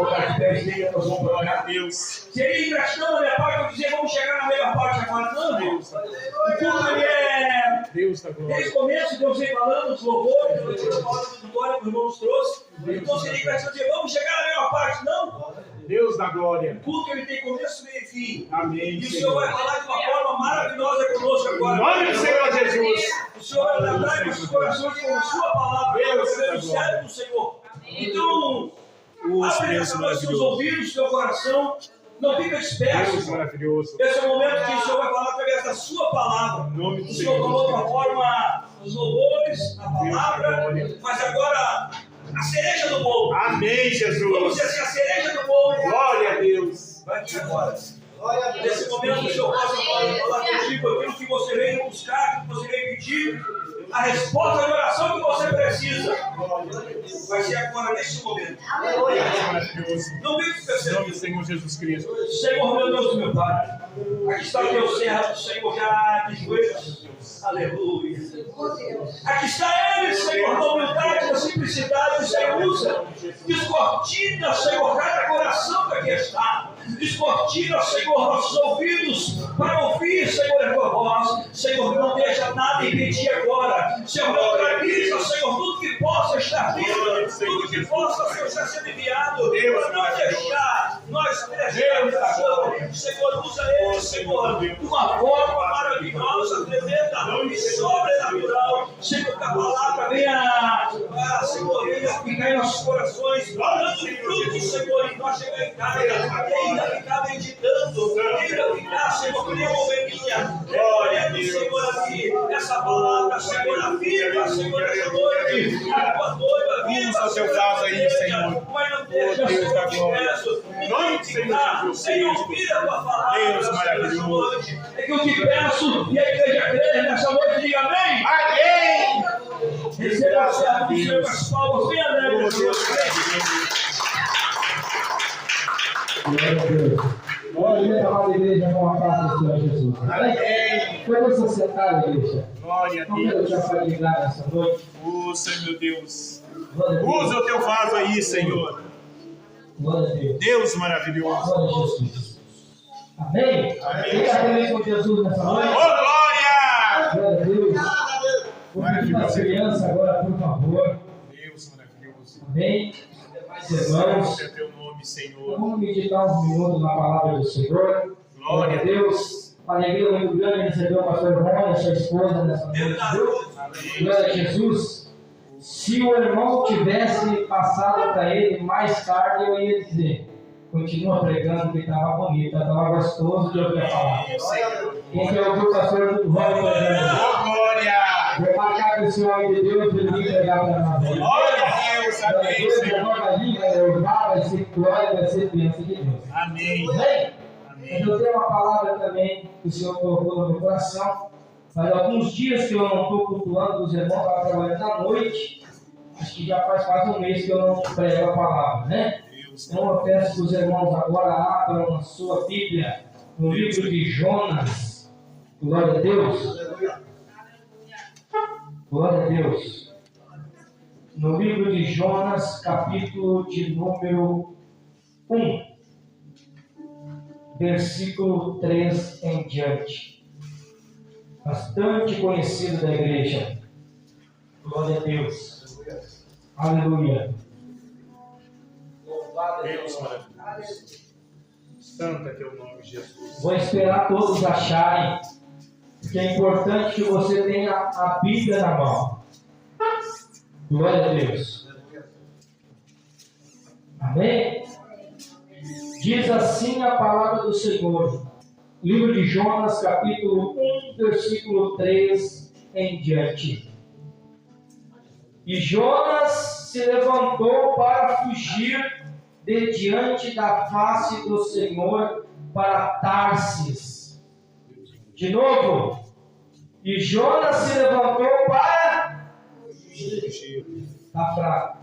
colocar de pé direito, nós vamos orar. Seria ingratidão da minha parte eu dizer, vamos chegar na melhor parte agora. Não, Deus. O culto ele é. Desde o começo, Deus vem falando, os louvores, eu tive a palavra do glória que o irmão nos trouxe. Então seria ingratidão dizer, vamos chegar na melhor parte. Não. Deus da glória. O culto ele tem começo, meio e fim. Amém. E o Senhor vai falar de uma forma maravilhosa conosco agora. Em nome do Senhor Jesus. O Senhor vai tratar em nossos corações com a sua palavra. Deus do céu do Senhor. Então, abre os seus ouvidos, seu coração. Não fica disperso. Deus maravilhoso. Esse é o momento que o Senhor vai falar através da sua palavra. O Senhor falou de uma forma os louvores, a palavra, mas agora a cereja do bolo. Amém, Jesus. Vamos dizer assim, a cereja do bolo. Glória a Deus. Vai aqui agora. Nesse momento o Senhor possa falar contigo aquilo que você veio buscar, aquilo que você veio pedir, a resposta de oração que você precisa. Vai ser agora, neste momento. Não fique esquecendo. Senhor Jesus Cristo. Senhor, meu Deus e meu Pai. Aqui está o teu servo, Senhor, já de joelhos. Aleluia. Aqui está ele, Senhor, na humildade, na simplicidade, Senhor, usa. Descortina, Senhor, cada coração que aqui está. Descortina, Senhor, nossos ouvidos para ouvir, Senhor, a tua voz. Senhor, não deixa nada impedir agora. Senhor, neutraliza, Senhor, tudo que possa estar vindo, tudo que possa, Senhor, estar sendo enviado, para não deixar nós crescermos, Senhor, usa ele, Senhor, de uma forma maravilhosa, tremenda e sobrenatural. Senhor, que a palavra venha, Senhor, venha ficar em nossos corações, dando frutos, Senhor, e nós chegar em casa, e ainda ficar meditando, ainda ficar, Senhor, que nem uma ovelhinha, recolhendo, Senhor, aqui, essa palavra, Senhor, a viva, Senhor, essa noite, a tua noiva, viva, Senhor, Senhor, mas não deixa, Senhor, eu te peço, não ficar sem ouvir a tua palavra, Deus maravilhoso. É que eu te peço, e a igreja crê nessa noite, diga amém. Amém. Receba a serva do Senhor com as palmas, bem alegres. Glória a Deus. Glória a Deus, igreja, com a paz do Senhor Jesus. Amém. Pode você sentar, igreja. Glória a Deus. Como eu já falei lá nessa noite. Usa, meu Deus. Usa o teu vaso aí, Senhor. Glória a Deus. Deus maravilhoso. Glória a Jesus. Amém? Amém. Fica feliz com Jesus nessa noite. Oh, glória! Glória a Deus. Vamos pedir para a criança agora, por favor. Deus maravilhoso. Amém. Irmãos, é teu nome, Senhor. Vamos meditar uns minutos na palavra do Senhor. Glória a Deus. Uma alegria muito grande receber o pastor Rony e sua esposa nessa noite. Glória a Jesus. Se o irmão tivesse passado para ele mais tarde, eu ia dizer: continua pregando, que estava bonito, estava gostoso de ouvir a palavra. Quem quer ouvir o pastor Rony pregando? Glória! Vou marcar com esse homem de Deus para ele pregar para nós. Glória a Deus, amém, Senhor. Vai ser glória, vai ser bênção de Deus. Amém. Amém? Mas eu tenho uma palavra também que o Senhor colocou no meu coração. Faz alguns dias que eu não estou cultuando os irmãos, estava trabalhando à noite. Acho que já faz quase um mês que eu não prego a palavra, né? Então eu peço que os irmãos agora abram a sua Bíblia no livro de Jonas. Glória a Deus. Glória a Deus. No livro de Jonas, capítulo de número 1, versículo 3 em diante. Bastante conhecido da igreja. Glória a Deus. Aleluia. Louvado Deus maravilhoso. Santo é teu nome, Jesus. Vou esperar todos acharem, porque é importante que você tenha a Bíblia na mão. Glória a Deus. Amém? Diz assim a palavra do Senhor. Livro de Jonas, capítulo 1, versículo 3 em diante. E Jonas se levantou para fugir de diante da face do Senhor para Tarsis. De novo. E Jonas se levantou para fugir. Está fraco.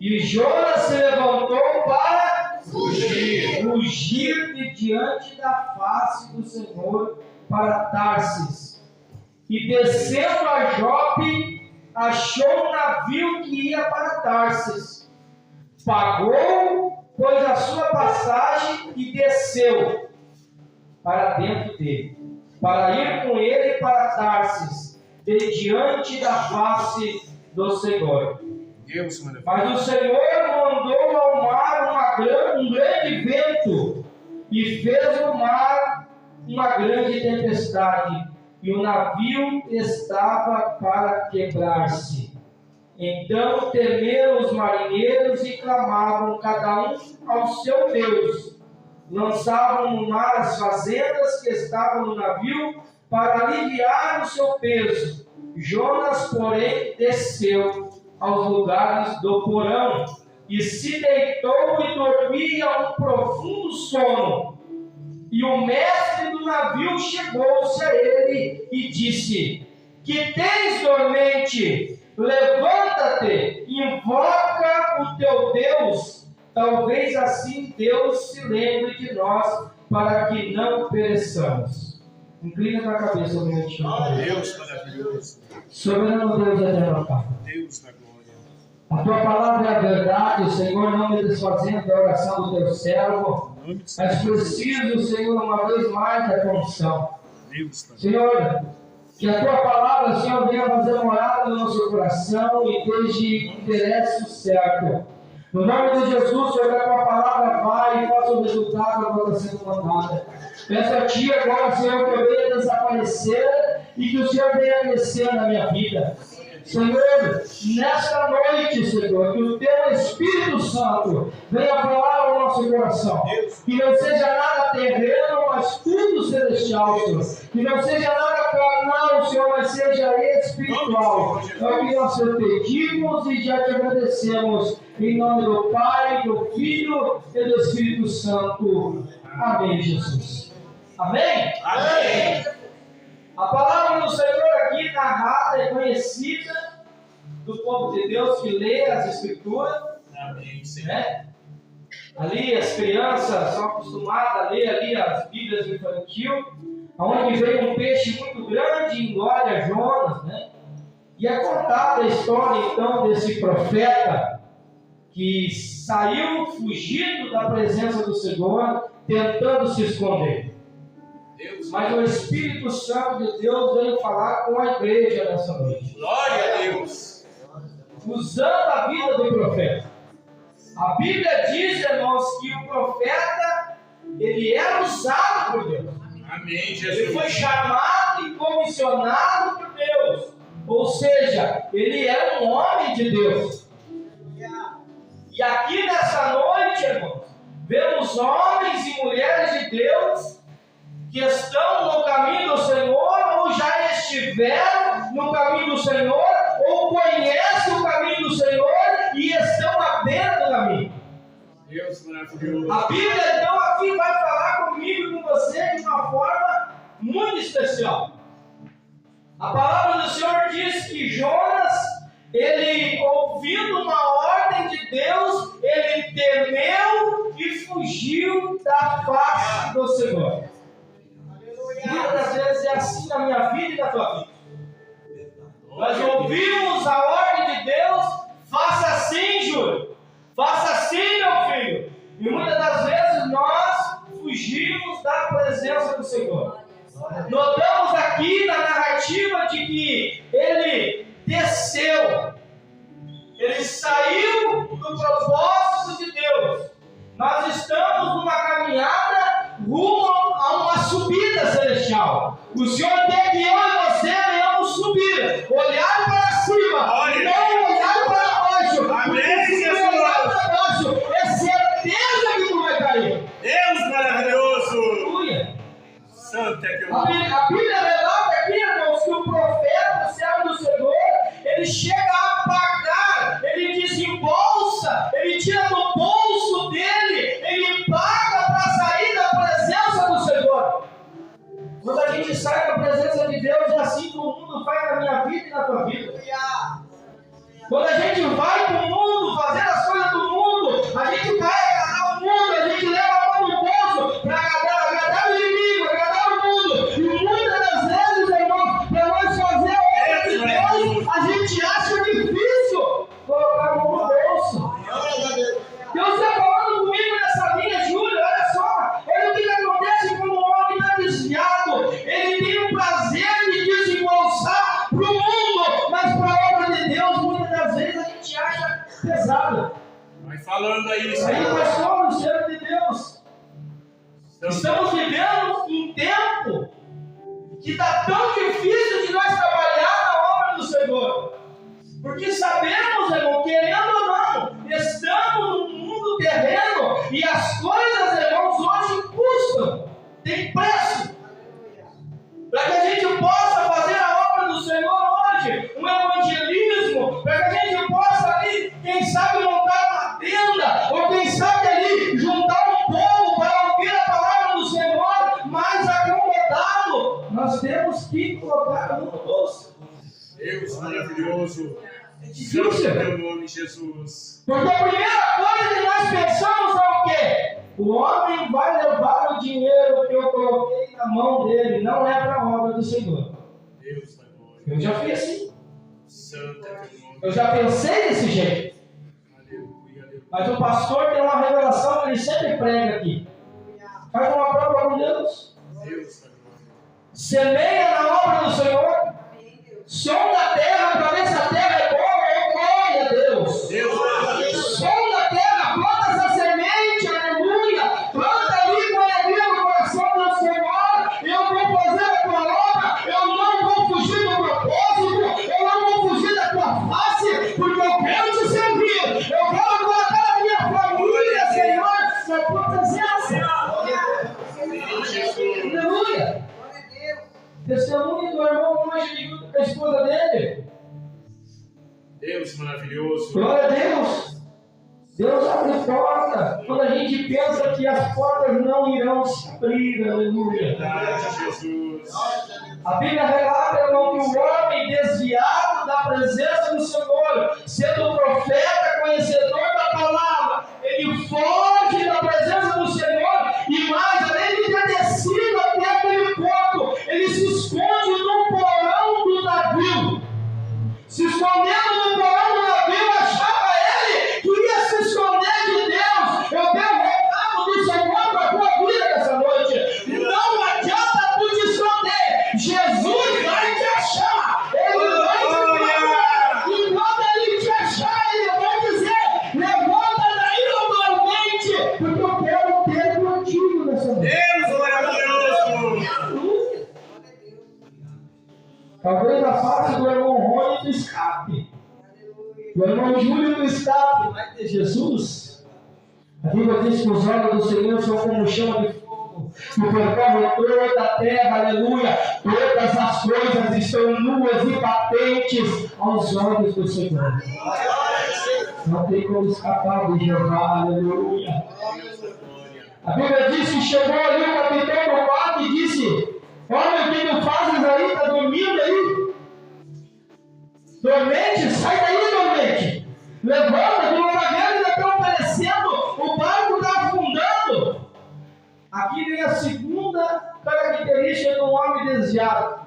E Jonas se levantou para fugir de diante da face do Senhor para Tarsis. E descendo a Jope, achou um navio que ia para Tarsis. Pagou pôs a sua passagem e desceu para dentro dele, para ir com ele para Tarsis, de diante da face do Senhor. Mas o Senhor mandou ao mar um grande vento e fez o mar uma grande tempestade, e o navio estava para quebrar-se. Então temeram os marinheiros e clamavam cada um ao seu Deus. Lançavam no mar as fazendas que estavam no navio para aliviar o seu peso. Jonas, porém, desceu aos lugares do porão e se deitou e dormia um profundo sono. E o mestre do navio chegou-se a ele e disse: que tens, dormente? Levanta-te, invoca o teu Deus. Talvez assim Deus se lembre de nós, para que não pereçamos. Inclina a cabeça um minutinho. Deus maravilhoso. Soberano Deus eterno Pai. Deus da glória. A tua palavra é a verdade, Senhor, não me desfazendo da oração do teu servo, mas preciso, Senhor, uma vez mais da tua unção. Senhor, que a tua palavra, Senhor, venha fazer morada no nosso coração e desde endereço certo. No nome de Jesus, Senhor, que a tua palavra vai e faça o resultado que está sendo mandada. Peço a ti agora, Senhor, que eu venha desaparecer e que o Senhor venha crescer na minha vida. Senhor, nesta noite, Senhor, que o teu Espírito Santo venha falar ao nosso coração. Que não seja nada terreno, mas tudo celestial, Senhor. Que não seja nada carnal, Senhor, mas seja espiritual. É o que nós te pedimos e já te agradecemos. Em nome do Pai, do Filho e do Espírito Santo. Amém, Jesus. Amém? Amém. A palavra do Senhor aqui narrada é conhecida do povo de Deus que lê as Escrituras. Amém, né? Ali as crianças são acostumadas a ler ali as Bíblias infantil, onde veio um peixe muito grande e engole a Jonas, né? E é contada a história então desse profeta que saiu fugindo da presença do Senhor, tentando se esconder. Mas o Espírito Santo de Deus veio falar com a igreja nessa noite. Glória a Deus. Usando a vida do profeta. A Bíblia diz, irmãos, que o profeta, ele era usado por Deus. Amém, Jesus. Ele foi chamado e comissionado por Deus. Ou seja, ele era um homem de Deus. E aqui nessa noite, irmãos, vemos homens e mulheres de Deus que estão no caminho do Senhor, ou já estiveram no caminho do Senhor, ou conhecem o caminho do Senhor e estão à beira do caminho. Deus maravilhoso. A Bíblia então aqui vai falar comigo e com você de uma forma muito especial. A palavra do Senhor diz que Jonas, ele ouvindo uma ordem de Deus, ele temeu e fugiu da face do Senhor. Muitas das vezes é assim na minha vida e na tua vida. Nós ouvimos a ordem de Deus, faça assim, Júlio, faça assim, meu filho. E muitas das vezes nós fugimos da presença do Senhor. Notamos aqui na narrativa de que ele desceu, ele saiu do propósito de Deus. Nós estamos numa caminhada rumo a uma subida celestial. O Senhor quer que eu e você venhamos subir, olhar para cima, não olhar para baixo. Amém, se olhar para baixo, é certeza que tu vai cair. Deus maravilhoso. Aleluia. Santo é teu A nome. Bíblia relata aqui, irmãos, que o profeta, o servo do Senhor, ele chega a pagar, ele desembolsa, ele tira do bolso dele, ele paga para sair da presença do Senhor. Quando a gente sai da presença de Deus, é assim que o mundo faz na minha vida e na tua vida. Quando a gente vai para o mundo, fazer as coisas do mundo, a gente vai agradar o mundo, a gente leva a mão no bolso para agradar o inimigo, agradar o mundo. E muitas das vezes, irmãos, para nós fazer a obra de Deus, a gente acha difícil colocar a mão no bolso. Deus está falando comigo aí, Aí, Senhor. pastor, o servo de Deus. Estamos vivendo um tempo que está tão difícil de nós trabalhar na obra do Senhor. Porque sabemos, irmão, querendo ou não, estamos no mundo terreno e as coisas, irmãos, hoje custam, tem preço. Para que a gente possa fazer a obra do Senhor hoje, um evangelismo, para que a gente possa ali, quem sabe, montar uma tenda, ou quem sabe ali, juntar um povo para ouvir a palavra do Senhor, mais acomodado, nós temos que colocar no bolso. Deus maravilhoso. É difícil. Santo teu nome, Jesus. Porque a primeira coisa que nós pensamos é o quê? O homem vai levar o dinheiro que eu coloquei na mão dele, não é para a obra do Senhor. Deus da glória. Eu já fui assim. Santo é teu nome. Eu já pensei desse jeito. Aleluia, aleluia. Mas o pastor tem uma revelação que ele sempre prega aqui. Faz uma prova com Deus. Deus da glória. Semeia na obra do Senhor. Sonda a terra para ver se a terra é boa. Glória a Deus. Deus maravilhoso. Sonda a terra, planta essa semente, aleluia. Planta ali com alegria no coração do Senhor. Eu vou fazer a tua obra. Eu não vou fugir do propósito. Eu não vou fugir da tua face, porque eu quero te servir. Eu quero colocar a minha família, Senhor, na tua presença. Sim, Jesus. Aleluia. Testemunho do irmão hoje com a esposa dele. Deus maravilhoso. Glória a Deus. Deus abre porta. Quando a gente pensa que as portas não irão se abrir, aleluia. Verdade, Jesus. A Bíblia relata, irmão, que o homem desviado da presença do Senhor, sendo profeta, conhecedor da palavra, ele foge da presença do Senhor e mais, além de ter descido até aquele ponto, ele se esconde no porão do navio. Se escondendo no porão do navio, achava ele que ia se esconder de Deus. Eu tenho um recado do Senhor para a tua vida nessa noite. Não adianta tu te esconder. Jesus vai te achar. Ele vai te procurar. E quando ele te achar, ele vai dizer: levanta daí normalmente, porque eu quero ter contigo nessa noite. Deus maravilhoso. Talvez a face do irmão Rony do escape. O irmão Júlio do escape. Vai ter Jesus. A Bíblia diz que os olhos do Senhor são como chama de fogo, que percorre toda a terra, aleluia. Todas as coisas estão nuas e patentes aos olhos do Senhor. Não tem como escapar de Jeová, aleluia. A Bíblia diz que chegou ali o capitão do barco e disse: olha o que tu fazes aí, está dormindo aí? Dormente, sai daí, dormente. Levanta, que o navio ainda está oferecendo, o barco está afundando. Aqui vem a segunda característica do homem desviado.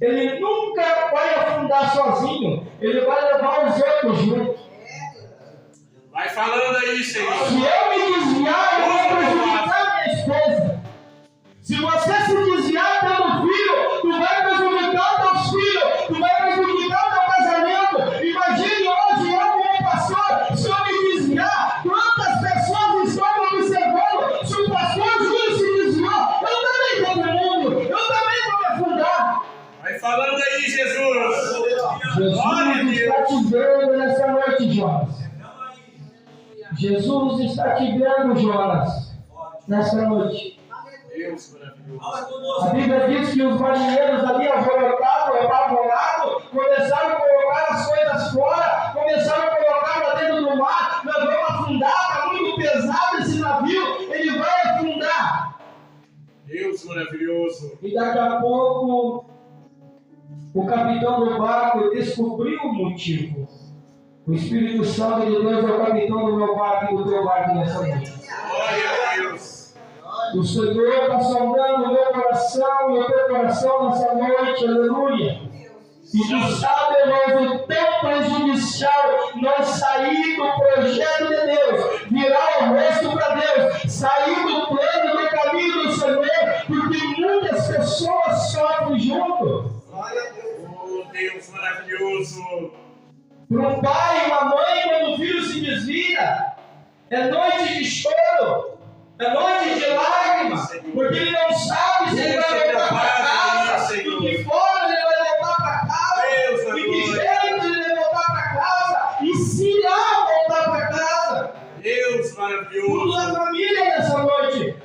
Ele nunca vai afundar sozinho, ele vai levar os outros junto. Vai falando aí, Senhor. Se eu me desviar, eu vou prejudicar minha esposa. Se você se desviar pelo filho, tu vai prejudicar os teus filhos, tu vai prejudicar o teu casamento. Imagine hoje eu como pastor, se eu me desviar, quantas pessoas estão me observando? Se o pastor Júlio se desviou, eu também vou no mundo, eu também vou me afundar. Vai falando aí, Jesus. Jesus está te vendo nessa noite, Jonas. Jesus está te vendo, Jonas, nessa noite. Deus maravilhoso. A Bíblia diz que os marinheiros ali, alvorotados, apavorados, começaram a colocar as coisas fora, começaram a colocar lá dentro do mar. Nós vamos afundar, está muito pesado esse navio, ele vai afundar. Deus maravilhoso. E daqui a pouco, o capitão do barco descobriu o motivo. O Espírito Santo de Deus é o capitão do meu barco e do teu barco nessa noite. Glória a Deus. O Senhor está sondando o meu coração e o teu coração nessa noite, aleluia. E tu sabe, irmãos, o tão prejudicial nós sair do projeto de Deus, virar o rosto para Deus, sair do plano, do caminho do Senhor, porque muitas pessoas sofrem junto. Oh, Deus maravilhoso. Para um pai e uma mãe, quando o filho se desvia, é noite de choro, é noite de lágrimas, porque ele não sabe se ele vai voltar para casa, de que forma ele vai voltar para casa, de que jeito ele vai voltar para casa, e se irá voltar para casa. Deus maravilhoso. Tudo na família nessa noite.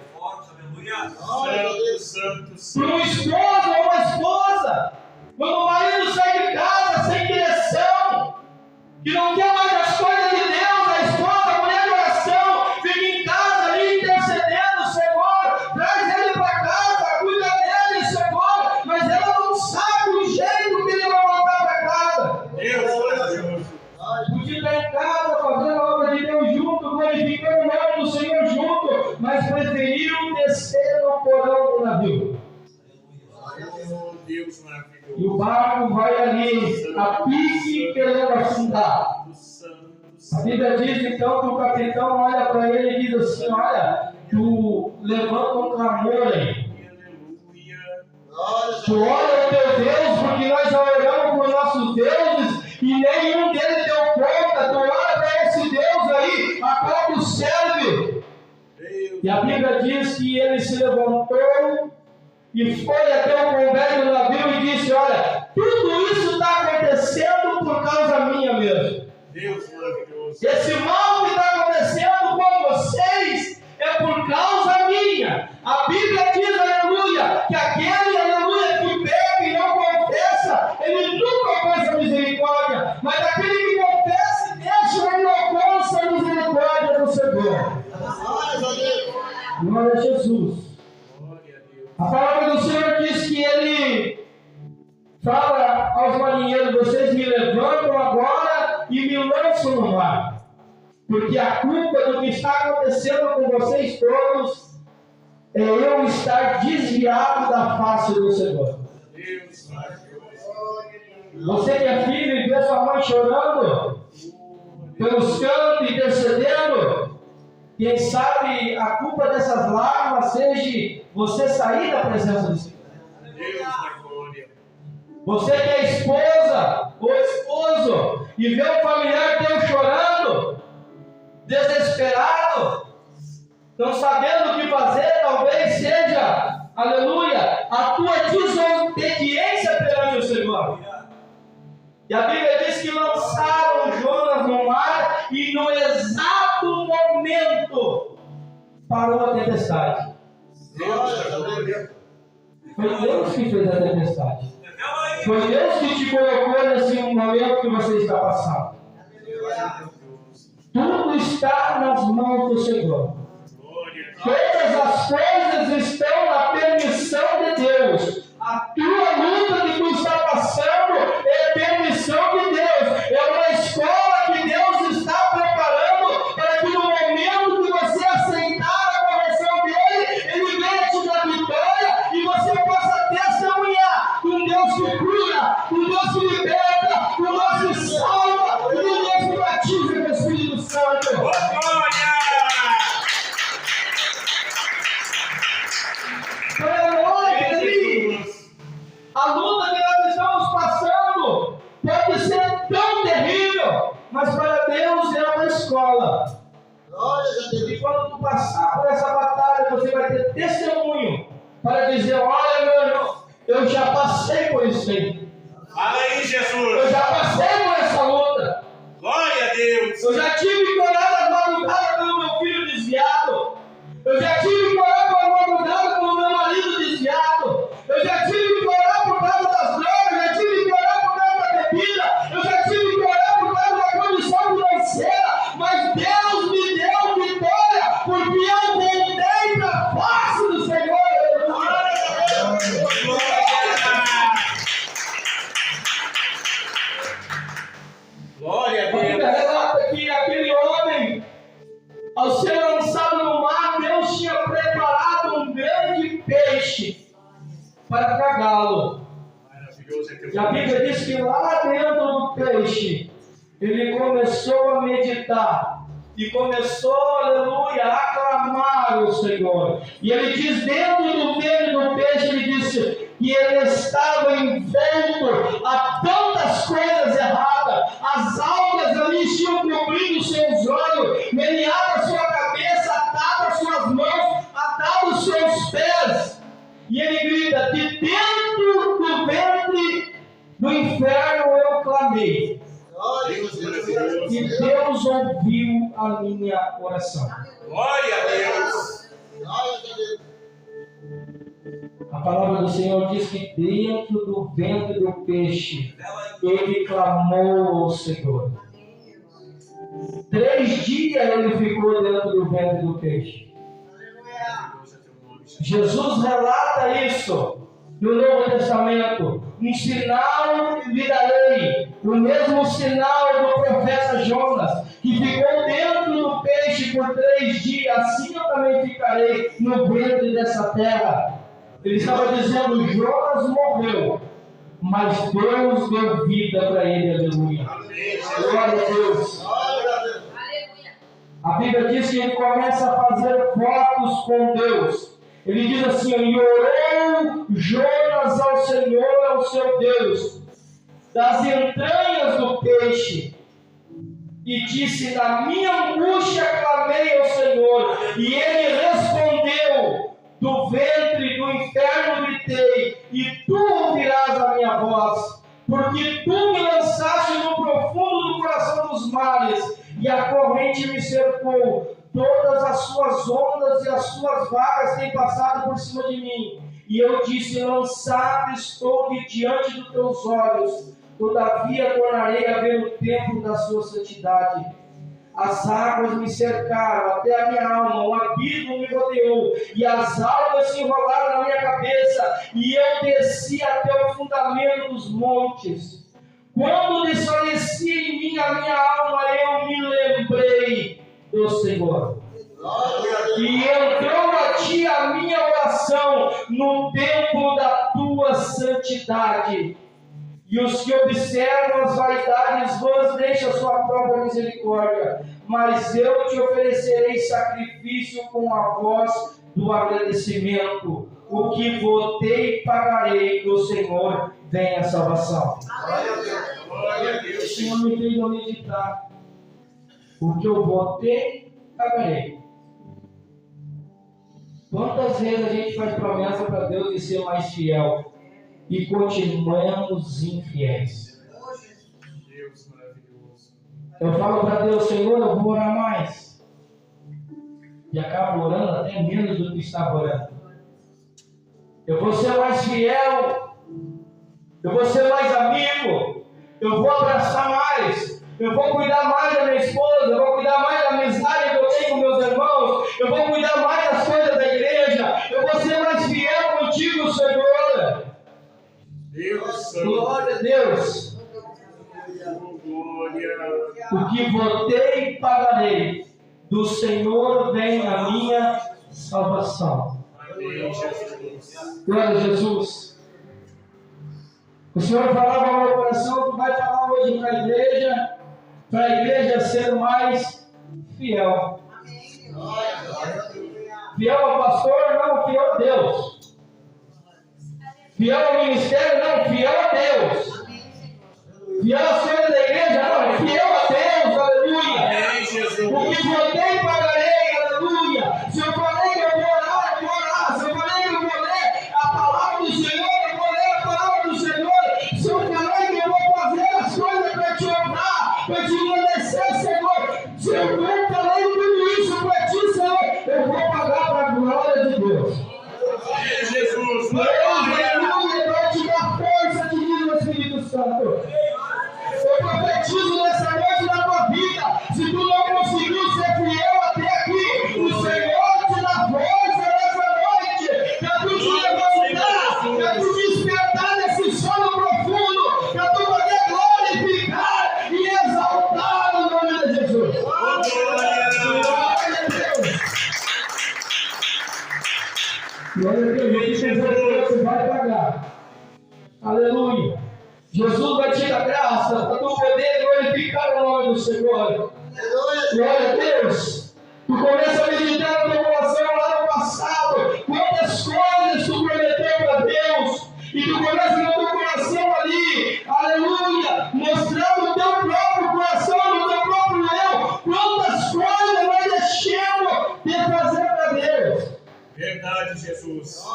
Santo, Para um esposo ou uma esposa, quando o marido sai de casa sem direção, que não quer mais as coisas de Deus, a esposa, a mulher de oração, fica em casa ali intercedendo, Senhor, traz ele para casa, cuida dele, Senhor, mas ela não sabe o jeito que ele vai voltar para casa. Deus maravilhoso. Podia estar em casa fazendo a obra de Deus junto, glorificando o nome do Senhor junto, mas preferiu descer no porão do navio. Deus maravilhoso. E o barco vai ali, a pique, querendo afundar. A Bíblia diz então que o capitão olha para ele e diz assim: olha, tu levanta um clamor aí. Tu olha o teu Deus, porque nós já oramos por nossos deuses e nenhum deles deu conta. Tu olha para esse Deus aí, a qual tu serve. E a Bíblia diz que ele se levantou e foi até o convés do navio e disse: olha, tudo isso está acontecendo por causa minha mesmo. Deus maravilhoso. Esse mal que está acontecendo com vocês é por causa minha. A Bíblia diz, aleluia, que aquele, aleluia, que peca e não confessa, ele nunca alcança misericórdia. Mas aquele que confessa e deixa, ele alcança a misericórdia do Senhor. Glória a Jesus. A palavra do Senhor diz que ele fala aos marinheiros: vocês me levantam agora e me lançam no mar, porque a culpa do que está acontecendo com vocês todos é eu estar desviado da face do Senhor. Você que é filho e vê sua mãe chorando pelos cantos, intercedendo, quem sabe a culpa dessas lágrimas seja você sair da presença do Senhor. Você que é esposa ou esposo e vê um familiar teu chorando, desesperado, não sabendo o que fazer, talvez seja, aleluia, a tua desobediência perante o Senhor. E a Bíblia diz que lançaram Jonas no mar e no exato momento parou a tempestade. Foi Deus que fez a tempestade. Foi Deus que te colocou nesse momento que você está passando. Tudo está nas mãos do Senhor. Todas as coisas estão na permissão de Deus. A tua luta que tu está passando é permissão de Deus. É uma escola que Deus está preparando para que no momento que você aceitar a correção dele, ele venha te dar vitória e você possa testemunhar um Deus que cura, um Deus que liberta, um Deus que salva, um Deus que batiza com o Espírito Santo. A luta que nós estamos passando pode ser tão terrível, mas para Deus é uma escola. E quando tu passar por essa batalha, você vai ter testemunho para dizer: olha, meu irmão, eu já passei por isso aí. Fala aí, Jesus. Eu já passei por essa luta. Glória a Deus. Eu já tive que orar nas madrugadas pelo meu filho desviado. Eu já tive que orar por madrugada pelo meu marido desviado. Eu já tive que orar por causa das drogas. Eu já tive que orar por causa da bebida. Eu já tive que orar por causa da condição financeira. Mas Deus me deu vitória, porque eu voltei para a face do Senhor. Glória a A Bíblia Deus. relata que aquele homem, ao ser lançado no mar, Deus tinha preparado um grande peixe para tragá-lo. Maravilhoso é teu E a Bíblia diz que lá dentro do peixe, ele começou a meditar e começou, aleluia, a aclamar o Senhor. E ele diz, dentro do ventre do peixe, ele disse que ele estava envolto a tantas coisas erradas. As algas ali tinham cobrindo seus olhos, meneado a sua E ele grita: de dentro do ventre do inferno eu clamei. E Deus ouviu a minha oração. Glória a Deus. A palavra do Senhor diz que dentro do ventre do peixe ele clamou ao Senhor. 3 dias ele ficou dentro do ventre do peixe. Jesus relata isso no Novo Testamento. Um sinal lhe darei, o mesmo sinal do profeta Jonas, que ficou dentro do peixe por 3 dias, assim eu também ficarei no ventre dessa terra. Ele estava dizendo: Jonas morreu, mas Deus deu vida para ele. Aleluia. Glória a Deus. A Bíblia diz que ele começa a fazer votos com Deus. Ele diz assim: e orou Jonas ao Senhor, ao seu Deus, das entranhas do peixe, e disse: na minha angústia clamei ao Senhor, e ele respondeu: do ventre do inferno gritei, e tu ouvirás a minha voz, porque tu me lançaste no profundo do coração dos mares, e a corrente me cercou. Todas as suas ondas e as suas vagas têm passado por cima de mim. E eu disse: lançado estou de diante dos teus olhos, todavia tornarei a ver o templo da sua santidade. As águas me cercaram até a minha alma, o abismo me rodeou, e as algas se enrolaram na minha cabeça, e eu desci até o fundamento dos montes. Quando desfalecia em mim a minha alma, eu me lembrei do Senhor. E entrou a ti a minha oração no templo da tua santidade. E os que observam as vaidades vãs deixam a sua própria misericórdia. Mas eu te oferecerei sacrifício com a voz do agradecimento. O que votei pagarei, do Senhor vem a salvação. Glória a Deus. O Senhor me fez a meditar. O que eu votei, pagarei. Quantas vezes a gente faz promessa para Deus de ser mais fiel e continuamos infiéis? Deus maravilhoso. Eu falo para Deus: Senhor, eu vou orar mais. E acabo orando até menos do que estava orando. Eu vou ser mais fiel. Eu vou ser mais amigo. Eu vou abraçar mais. Eu vou cuidar mais da minha esposa. Eu vou cuidar mais da amizade que eu tenho com meus irmãos. Eu vou cuidar mais das coisas da igreja. Eu vou ser mais fiel contigo, Senhor. Deus, Glória a Deus. glória. O que votei, pagarei. Do Senhor vem a minha salvação. Amém, Jesus. Glória a Jesus. O Senhor falava no meu coração: tu vai falar hoje para a igreja ser mais fiel. Fiel ao pastor, não, fiel a Deus. Fiel ao ministério, não, fiel a Deus. Fiel às coisas da igreja, não, fiel a Deus, aleluia. Amém, Jesus. O que votei, pagarei, aleluia. Se eu falei que eu vou orar, eu vou orar. Se eu falei que eu vou ler a palavra do Senhor, eu vou ler a palavra do Senhor. Se eu falei que eu vou fazer as coisas para te honrar, para te agradecer, Senhor. Se eu não falei tudo isso para ti, Senhor, eu vou pagar para a glória de Deus. Amém, Jesus. Deus, aleluia, vai te dar força, divino Espírito Santo. Eu profetizo nessa noite na tua vida. Se tu não conseguiu ser fiel até aqui, o Senhor te dá força nessa noite para tu te levantar, para tu despertar desse sono profundo, para tu poder glorificar e exaltar o nome de Jesus. Glória a Deus. Glória a Deus. Jesus vai pagar. Aleluia. Jesus vai te dar graça para tu poder glorificar o nome do Senhor. Glória a Deus. Tu começa a meditar no teu coração lá no passado. Quantas coisas tu prometeu para Deus. E tu começa no teu coração ali. Aleluia. Mostrando o teu próprio coração, no teu próprio eu. Quantas coisas nós deixamos de fazer para Deus. Verdade, Jesus.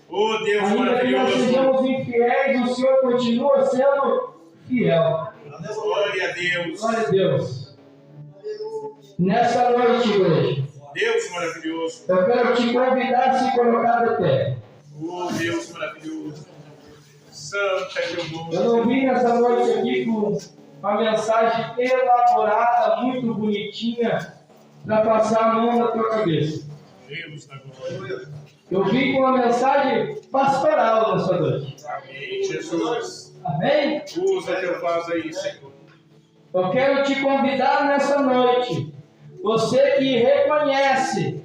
Oh, Deus Ainda que nós maravilhoso. sejamos infiéis, o Senhor continua sendo fiel. Glória a Deus. Glória a Deus. Nessa noite, igreja, Deus maravilhoso. eu quero te convidar a se colocar de pé. Oh, Deus maravilhoso. Santo é teu nome. Eu não vim nessa noite aqui com uma mensagem elaborada, muito bonitinha, para passar a mão na tua cabeça. Deus da glória. Eu vim com uma mensagem pastoral nessa noite. Amém, Jesus. Amém? Usa teu vaso aí, Senhor. Eu quero te convidar nessa noite, você que reconhece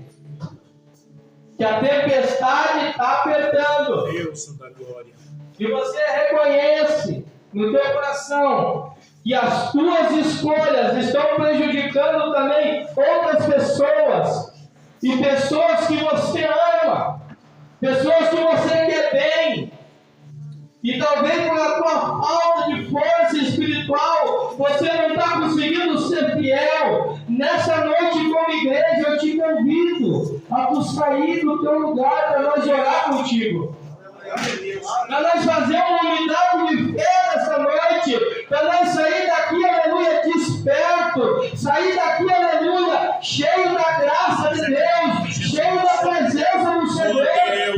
que a tempestade está apertando, Deus da glória. que você reconhece no teu coração que as tuas escolhas estão prejudicando também outras pessoas, e pessoas que você ama, pessoas que você quer bem, e talvez por a tua falta de força espiritual, você não está conseguindo ser fiel. Nessa noite, como igreja, eu te convido a tu sair do teu lugar para nós orar contigo. Para nós fazer uma unidade de fé nessa noite, para nós sair daqui, aleluia, desperto, sair daqui, aleluia, cheio da graça de Deus, cheio da presença do Senhor,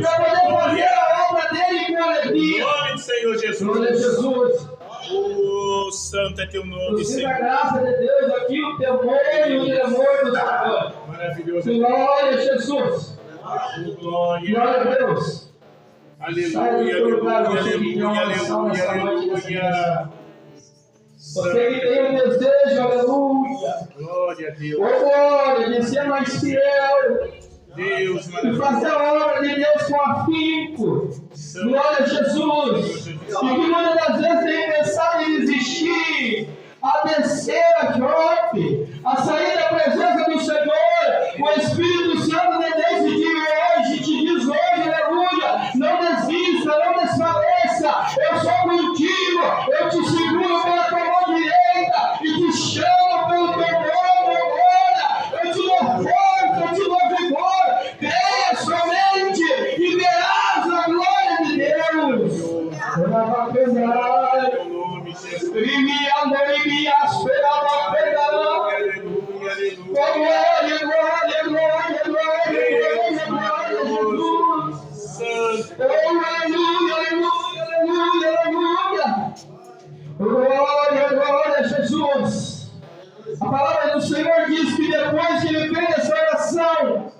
para poder fazer a obra dele com alegria. Em nome do Senhor Jesus. Glória a Jesus. Oh, santo é teu nome, Inclusive Senhor. a graça de Deus aqui, o temor e o tremor do Senhor. Maravilhoso. Glória a Jesus. Oh, glória. Glória a Deus. Aleluia, Sai do teu lugar, aleluia, você que tem uma aleluia, unção nessa noite, nessa aleluia. Você que tem um desejo, aleluia. Glória a Ô Deus. glória, de ser mais fiel, Deus e maravilhoso. fazer a obra de Deus com afinco. Glória a Jesus. E que muitas das vezes tem pensado em desistir, a descer a Jope, a sair da presença do Senhor. O Espírito Santo de Deus te diz hoje, aleluia, não desista, não desfaleça. Eu sou contigo, eu te seguro pela tua mão direita e te chamo pelo teu nome agora. Eu te dou força, eu te dou vigor. Creia somente e verás a glória de Deus. Teu nome, Jesus. Aleluia, aleluia. Glória, glória, glória, glória, glória, Jesus. Santo. Aleluia, aleluia, aleluia. Glória, glória a Jesus. A palavra do Senhor diz que depois que ele fez essa oração,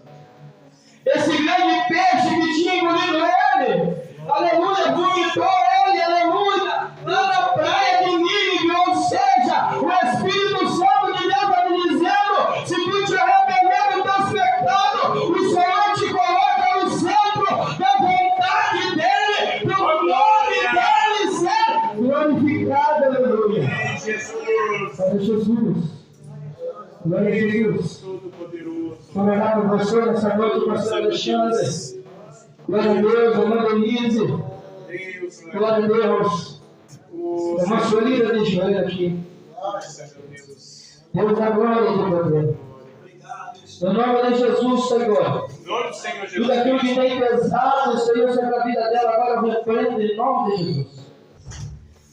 esse grande peixe que tinha engolido ele, aleluia, vomitou ele, aleluia, lá na praia de Nínive. Ou seja, o Espírito Santo de Deus está me dizendo: se tu te arrepender dos teus pecados, o Senhor te coloca no centro da vontade dele, para o nome dele ser glorificado, aleluia. Jesus. Glória a Jesus. Glória a Jesus. Todo-Poderoso. Obrigado por você nessa noite, pastor Alexandre. Glória a Deus, irmã Denise. Deus Glória a Deus. maravilhoso. É uma solida de joelho aqui. Deus. Deus da glória e do poder. No nome de Jesus, Senhor. Em nome do Senhor Tudo aquilo que Jesus. tem pesado, Senhor, sobre a vida dela, agora eu repreendo em nome de Jesus.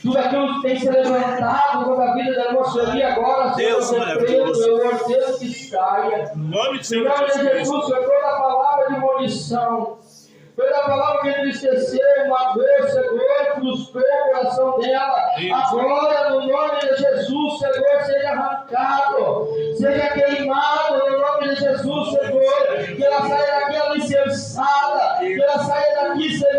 Tudo aquilo que tem se levantado sobre a vida da moçaria agora, Senhor, Deus eu repreendo, maravilhoso. eu ordeno que saia. Em nome do Em Senhor nome de Jesus. Jesus, foi toda a palavra de munição, foi a palavra que entristeceu, magoou, cegou, frustrou o coração dela. Agora, no nome de Jesus, Senhor, seja arrancado, seja queimado, no nome de Jesus, Senhor, que ela saia daqui alicerçada, que ela saia daqui, Senhor,